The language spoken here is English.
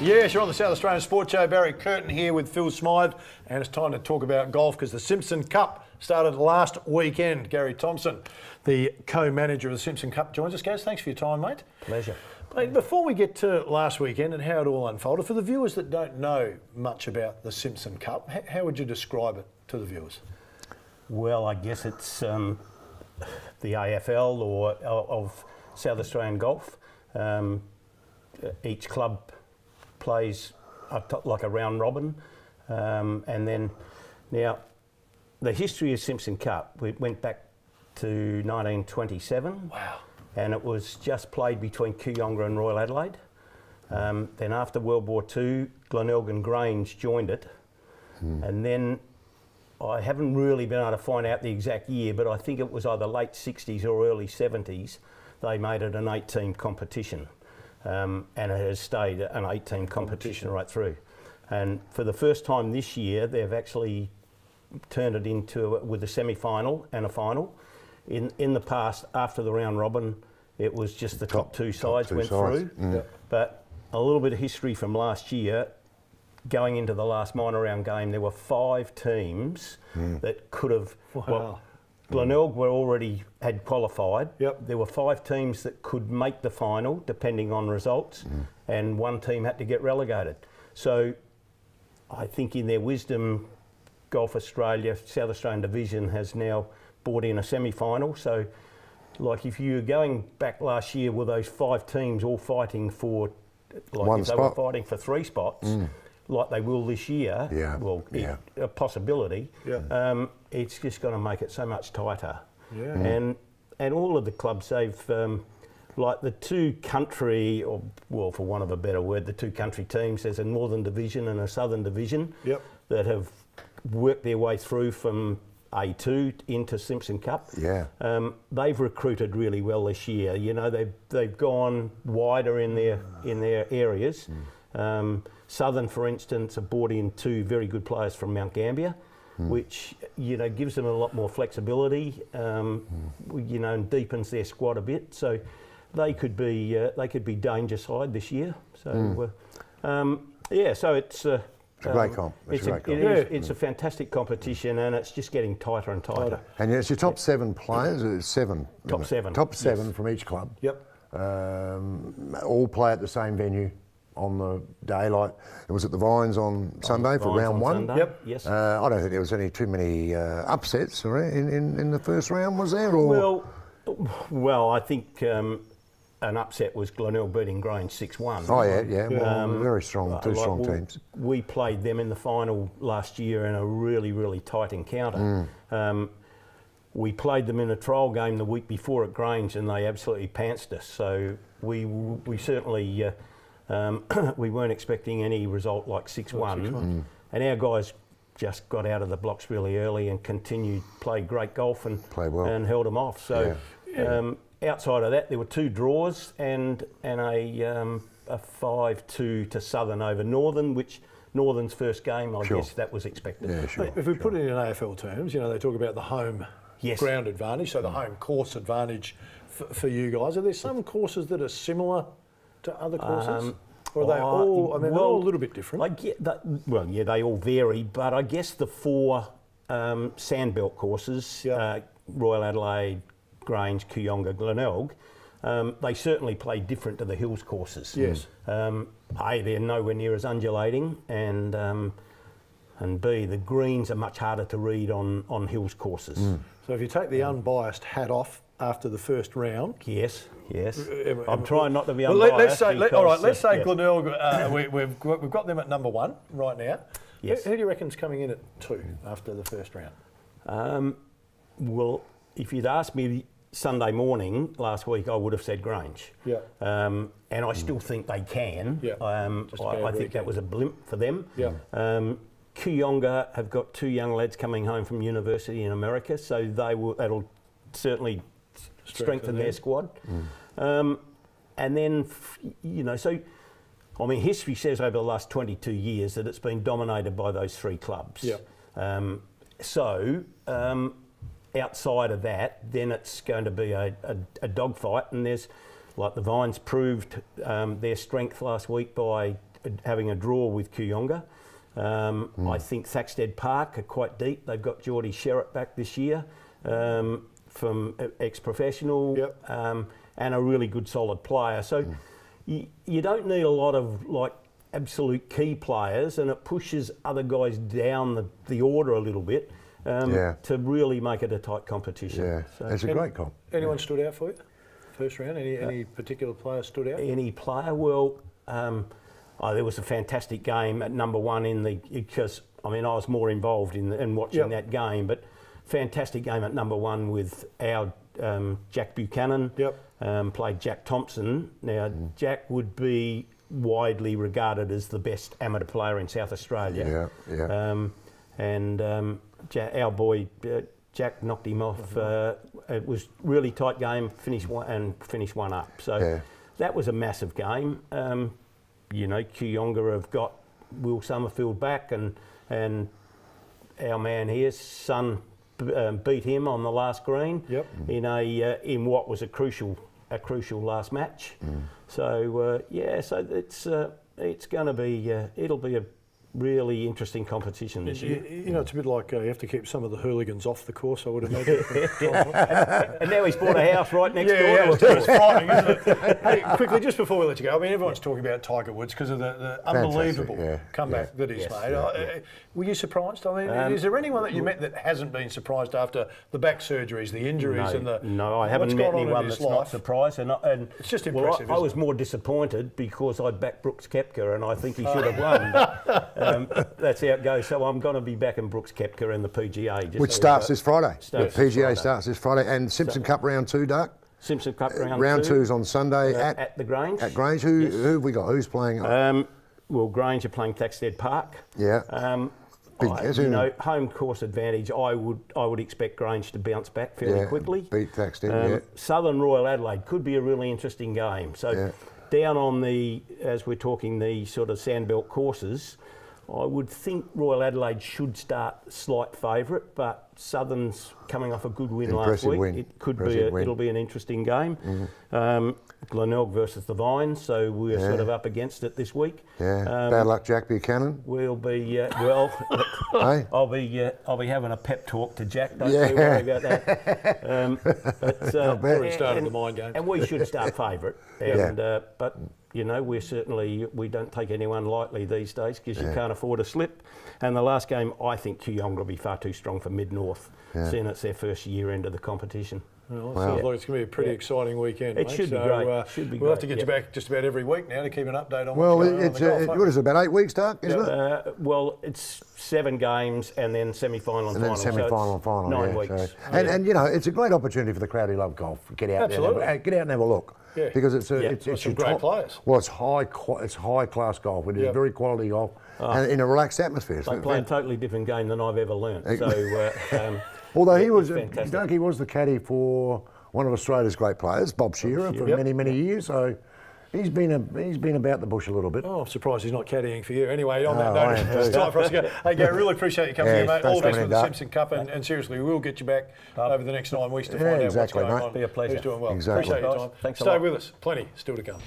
Yes, you're on the South Australian Sports Show. Barry Curtin here with Phil Smythe, and it's time to talk about golf because the Simpson Cup started last weekend. Gary Thompson, the co-manager of the Simpson Cup, joins us. Gaz, thanks for your time, mate. Pleasure. Mate, before we get to last weekend and how it all unfolded, for the viewers that don't know much about the Simpson Cup, how would you describe it to the viewers? Well, I guess it's the AFL or of South Australian golf. Each club plays like a round robin, and then now the history of Simpson Cup, we went back to 1927. Wow. And it was just played between Kooyonga and Royal Adelaide. Then after World War II, Glenelg and Grange joined it. And then I haven't really been able to find out the exact year, but I think it was either late 60s or early 70s, they made it an 8-team competition. And it has stayed an 8-team competition right through. And for the first time this year, they've actually turned it into with a semi-final and a final. In the past, after the round robin, it was just the top two sides went through. But a little bit of history from last year, going into the last minor round game, there were 5 teams that could have. Wow. Well, Glenelg were already had qualified. Yep. There were 5 teams that could make the final, depending on results, and 1 team had to get relegated. So, I think in their wisdom, Golf Australia, South Australian Division has now brought in a semi-final. So, like if you were going back last year with those 5 teams all fighting for, like one if spot. they were fighting for 3 spots, like they will this year, a possibility, it's just going to make it so much tighter. And all of the clubs, they've, like the 2 country, or well, for want of a better word, the 2 country teams, there's a Northern Division and a Southern Division that have worked their way through from A2 into Simpson Cup. They've recruited really well this year. You know, they've gone wider in their areas. Southern, for instance, have brought in 2 very good players from Mount Gambier, which gives them a lot more flexibility. And deepens their squad a bit. So they could be danger side this year. So so it's. It's a great comp. It's a fantastic competition, and it's just getting tighter and tighter. And it's your top 7 players. It's 7. Top 7. Top 7 from each club. All play at the same venue on the day. Like it was at the Vines on Sunday for round 1. Yes. I don't think there was too many upsets in the first round. Was there? Or? Well, I think. An upset was Glenelg beating Grange 6-1. Oh yeah. Well, very strong, 2 strong teams. We played them in the final last year in a really, really tight encounter. We played them in a trial game the week before at Grange, and they absolutely pantsed us. So we certainly we weren't expecting any result like 6-1. And our guys just got out of the blocks really early and continued played great golf and held them off. So. Outside of that, there were 2 draws and a 5-2 to Southern over Northern, which Northern's first game, I guess that was expected. If we put it in AFL terms, they talk about the home ground advantage, so the home course advantage for you guys. Are there some courses that are similar to other courses? Or are they all, they're all a little bit different? They all vary, but I guess the 4 sandbelt courses, Royal Adelaide, Grange, Kooyonga, Glenelg, they certainly play different to the hills courses. A, they're nowhere near as undulating, and B, the greens are much harder to read on hills courses. So if you take the unbiased hat off after the first round... Yes. I'm trying not to be unbiased. Let's say Glenelg, we've got them at number 1 right now. Yes. Who do you reckon's coming in at 2 after the first round? Well, if you'd asked me Sunday morning last week, I would have said Grange. And I still think they can. I think that was a blimp for them. Kooyonga have got 2 young lads coming home from university in America, so that'll certainly strengthen their squad. And then, history says over the last 22 years that it's been dominated by those 3 clubs. Outside of that, then it's going to be a dogfight, and there's like the Vines proved their strength last week by having a draw with Kooyonga. I think Thaxted Park are quite deep. They've got Geordie Sherritt back this year from ex-professional and a really good solid player. So you don't need a lot of like absolute key players, and it pushes other guys down the order a little bit to really make it a tight competition. Yeah, so it's a great comp. Anyone stood out for you? First round, any particular player stood out? Any player? Well, there was a fantastic game at number one because I was more involved in watching that game, but fantastic game at number one with our Jack Buchanan. Played Jack Thompson. Now Jack would be widely regarded as the best amateur player in South Australia. Our boy Jack knocked him off. It was really tight game. Finished one up. So that was a massive game. Kooyonga have got Will Summerfield back, and our man here's son beat him on the last green in what was a crucial last match. So so it's going to be it'll be a really interesting competition this year. It's a bit like you have to keep some of the hooligans off the course, I would imagine. And now he's bought a house right next door. It's frightening, isn't it? Hey, quickly, just before we let you go, everyone's talking about Tiger Woods because of the unbelievable comeback that he's made. Were you surprised? Is there anyone that you met that hasn't been surprised after the back surgeries, the injuries, and the No, I haven't met anyone that's not surprised. And it's just impressive. I was more disappointed because I backed Brooks Koepka, and I think he should have won. That's how it goes. So I'm going to be backing Brooks Koepka in the PGA. Which starts this Friday. PGA starts this Friday. And Simpson Cup round 2, Doug? Simpson Cup round 2. Round 2's on Sunday at the Grange. At Grange. Who have we got? Who's playing? Grange are playing Thaxted Park. Home course advantage. I would expect Grange to bounce back fairly quickly. Beat Thaxted. Southern Royal Adelaide could be a really interesting game. So down on as we're talking, the sort of sandbelt courses, I would think Royal Adelaide should start slight favourite, but Southern's coming off a good win last week. It could be it'll be an interesting game. Glenelg versus the Vines, so we're sort of up against it this week. Bad luck, Jack Buchanan. We'll be I'll be having a pep talk to Jack. Don't you worry about that. Already started the mind game, and we should start favourite. But we don't take anyone lightly these days because you can't afford a slip. And the last game, I think Kooyonga will be far too strong for Mid-North, seeing it's their first year into the competition. Well, sounds like it's going to be a pretty exciting weekend. It should be great. We'll have to get you back just about every week now to keep an update on well, what's going on in the golf. What is it, about 8 weeks, Doug, isn't it? Well, it's 7 games and then semi-final and final. And then semi-final and final, 9 weeks. So. And it's a great opportunity for the crowd who love golf. Get out there, get out and have a look. Because it's some great players. Well, it's high class golf. It is very quality golf and in a relaxed atmosphere. They play a totally different game than I've ever learnt. So, although he was the caddy for one of Australia's great players, Bob Shearer, for many years. So he's been about the bush a little bit. Oh, I'm surprised he's not caddying for you. Anyway, on that note, it's time for us to go. Hey, Gary, really appreciate you coming here, mate. All the best with the Simpson Cup, and seriously, we'll get you back over the next 9 weeks to find out what's going on. Be a pleasure. Who's doing well. Exactly. Appreciate your time. Thanks a Stay lot. with us. Plenty still to come.